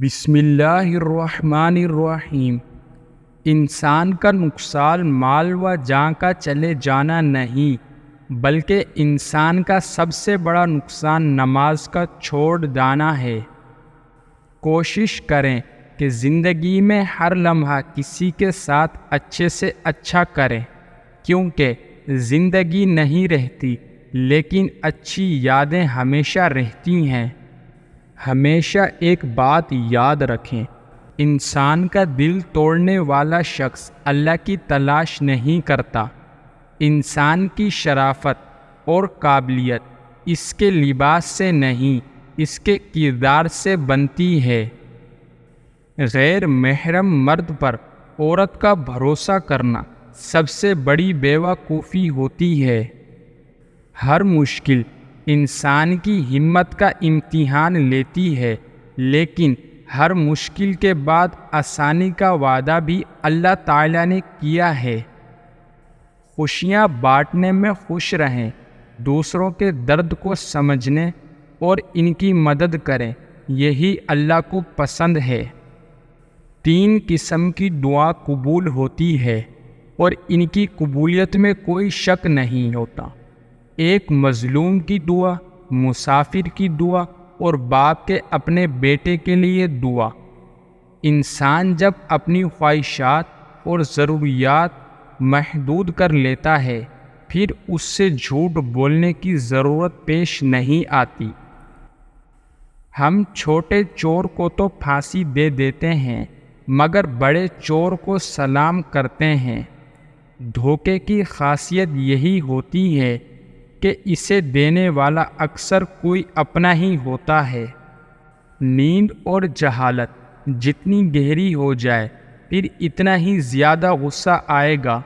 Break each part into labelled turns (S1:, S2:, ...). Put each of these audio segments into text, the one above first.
S1: بسم اللہ الرحمن الرحیم۔ انسان کا نقصان مال و جان کا چلے جانا نہیں، بلکہ انسان کا سب سے بڑا نقصان نماز کا چھوڑ جانا ہے۔ کوشش کریں کہ زندگی میں ہر لمحہ کسی کے ساتھ اچھے سے اچھا کریں، کیونکہ زندگی نہیں رہتی لیکن اچھی یادیں ہمیشہ رہتی ہیں۔ ہمیشہ ایک بات یاد رکھیں، انسان کا دل توڑنے والا شخص اللہ کی تلاش نہیں کرتا۔ انسان کی شرافت اور قابلیت اس کے لباس سے نہیں، اس کے کردار سے بنتی ہے۔ غیر محرم مرد پر عورت کا بھروسہ کرنا سب سے بڑی بیوقوفی ہوتی ہے۔ ہر مشکل انسان کی ہمت کا امتحان لیتی ہے، لیکن ہر مشکل کے بعد آسانی کا وعدہ بھی اللہ تعالیٰ نے کیا ہے۔ خوشیاں بانٹنے میں خوش رہیں، دوسروں کے درد کو سمجھنے اور ان کی مدد کریں، یہی اللہ کو پسند ہے۔ 3 قسم کی دعا قبول ہوتی ہے اور ان کی قبولیت میں کوئی شک نہیں ہوتا۔ ایک مظلوم کی دعا، مسافر کی دعا اور باپ کے اپنے بیٹے کے لیے دعا۔ انسان جب اپنی خواہشات اور ضروریات محدود کر لیتا ہے، پھر اس سے جھوٹ بولنے کی ضرورت پیش نہیں آتی۔ ہم چھوٹے چور کو تو پھانسی دے دیتے ہیں، مگر بڑے چور کو سلام کرتے ہیں۔ دھوکے کی خاصیت یہی ہوتی ہے کہ اسے دینے والا اکثر کوئی اپنا ہی ہوتا ہے۔ نیند اور جہالت جتنی گہری ہو جائے، پھر اتنا ہی زیادہ غصہ آئے گا۔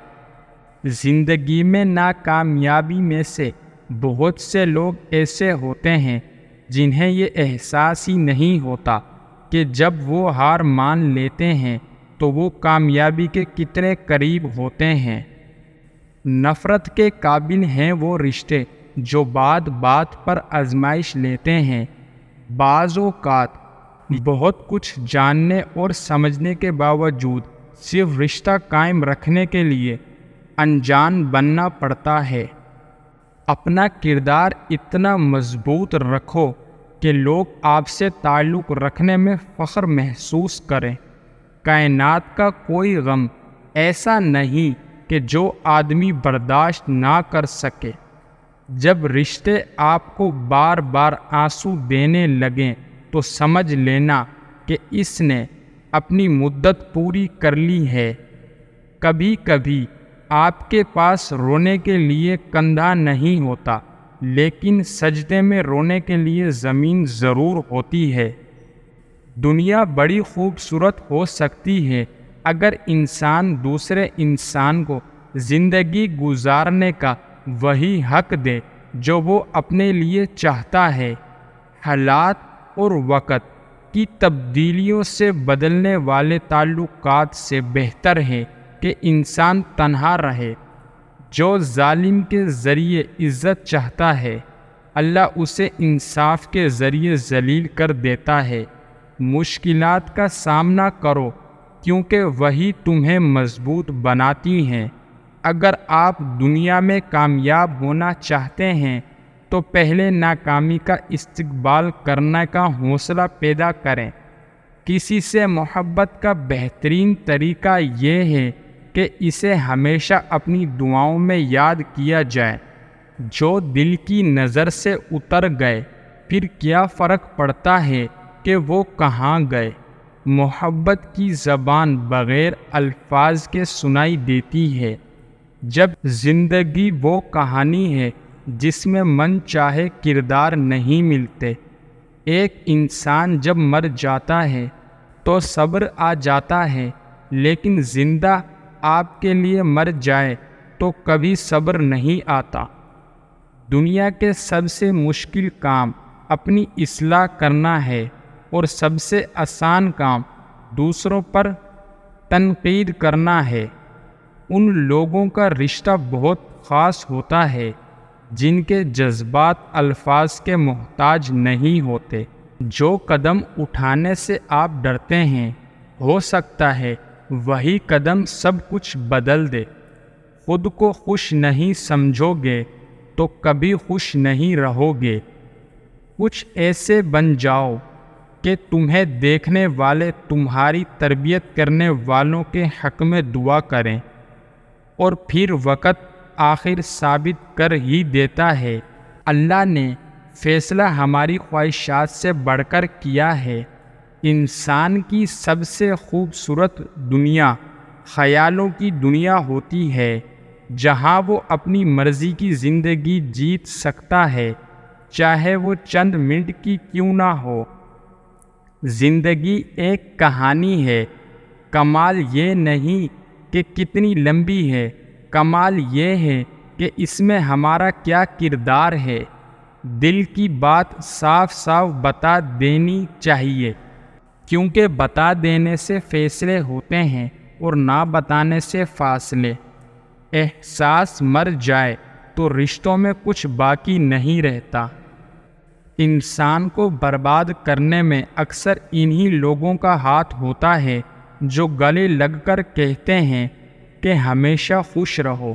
S1: زندگی میں ناکامیابی میں سے بہت سے لوگ ایسے ہوتے ہیں جنہیں یہ احساس ہی نہیں ہوتا کہ جب وہ ہار مان لیتے ہیں تو وہ کامیابی کے کتنے قریب ہوتے ہیں۔ نفرت کے قابل ہیں وہ رشتے جو بات بات پر آزمائش لیتے ہیں۔ بعض اوقات بہت کچھ جاننے اور سمجھنے کے باوجود صرف رشتہ قائم رکھنے کے لیے انجان بننا پڑتا ہے۔ اپنا کردار اتنا مضبوط رکھو کہ لوگ آپ سے تعلق رکھنے میں فخر محسوس کریں۔ کائنات کا کوئی غم ایسا نہیں کہ جو آدمی برداشت نہ کر سکے۔ جب رشتے آپ کو بار بار آنسو دینے لگیں تو سمجھ لینا کہ اس نے اپنی مدت پوری کر لی ہے۔ کبھی کبھی آپ کے پاس رونے کے لیے کندھا نہیں ہوتا، لیکن سجدے میں رونے کے لیے زمین ضرور ہوتی ہے۔ دنیا بڑی خوبصورت ہو سکتی ہے اگر انسان دوسرے انسان کو زندگی گزارنے کا وہی حق دے جو وہ اپنے لیے چاہتا ہے۔ حالات اور وقت کی تبدیلیوں سے بدلنے والے تعلقات سے بہتر ہے کہ انسان تنہا رہے۔ جو ظالم کے ذریعے عزت چاہتا ہے، اللہ اسے انصاف کے ذریعے ذلیل کر دیتا ہے۔ مشکلات کا سامنا کرو کیونکہ وہی تمہیں مضبوط بناتی ہیں۔ اگر آپ دنیا میں کامیاب ہونا چاہتے ہیں تو پہلے ناکامی کا استقبال کرنے کا حوصلہ پیدا کریں۔ کسی سے محبت کا بہترین طریقہ یہ ہے کہ اسے ہمیشہ اپنی دعاؤں میں یاد کیا جائے۔ جو دل کی نظر سے اتر گئے، پھر کیا فرق پڑتا ہے کہ وہ کہاں گئے۔ محبت کی زبان بغیر الفاظ کے سنائی دیتی ہے۔ جب زندگی وہ کہانی ہے جس میں من چاہے کردار نہیں ملتے۔ ایک انسان جب مر جاتا ہے تو صبر آ جاتا ہے، لیکن زندہ آپ کے لیے مر جائے تو کبھی صبر نہیں آتا۔ دنیا کے سب سے مشکل کام اپنی اصلاح کرنا ہے اور سب سے آسان کام دوسروں پر تنقید کرنا ہے۔ ان لوگوں کا رشتہ بہت خاص ہوتا ہے جن کے جذبات الفاظ کے محتاج نہیں ہوتے۔ جو قدم اٹھانے سے آپ ڈرتے ہیں ہو سکتا ہے وہی قدم سب کچھ بدل دے۔ خود کو خوش نہیں سمجھو گے تو کبھی خوش نہیں رہو گے۔ کچھ ایسے بن جاؤ کہ تمہیں دیکھنے والے تمہاری تربیت کرنے والوں کے حق میں دعا کریں، اور پھر وقت آخر ثابت کر ہی دیتا ہے۔ اللہ نے فیصلہ ہماری خواہشات سے بڑھ کر کیا ہے۔ انسان کی سب سے خوبصورت دنیا خیالوں کی دنیا ہوتی ہے، جہاں وہ اپنی مرضی کی زندگی جیت سکتا ہے، چاہے وہ چند منٹ کی کیوں نہ ہو۔ زندگی ایک کہانی ہے، کمال یہ نہیں کہ کتنی لمبی ہے، کمال یہ ہے کہ اس میں ہمارا کیا کردار ہے۔ دل کی بات صاف صاف بتا دینی چاہیے، کیونکہ بتا دینے سے فیصلے ہوتے ہیں اور نہ بتانے سے فاصلے۔ احساس مر جائے تو رشتوں میں کچھ باقی نہیں رہتا۔ انسان کو برباد کرنے میں اکثر انہی لوگوں کا ہاتھ ہوتا ہے جو گلے لگ کر کہتے ہیں کہ ہمیشہ خوش رہو۔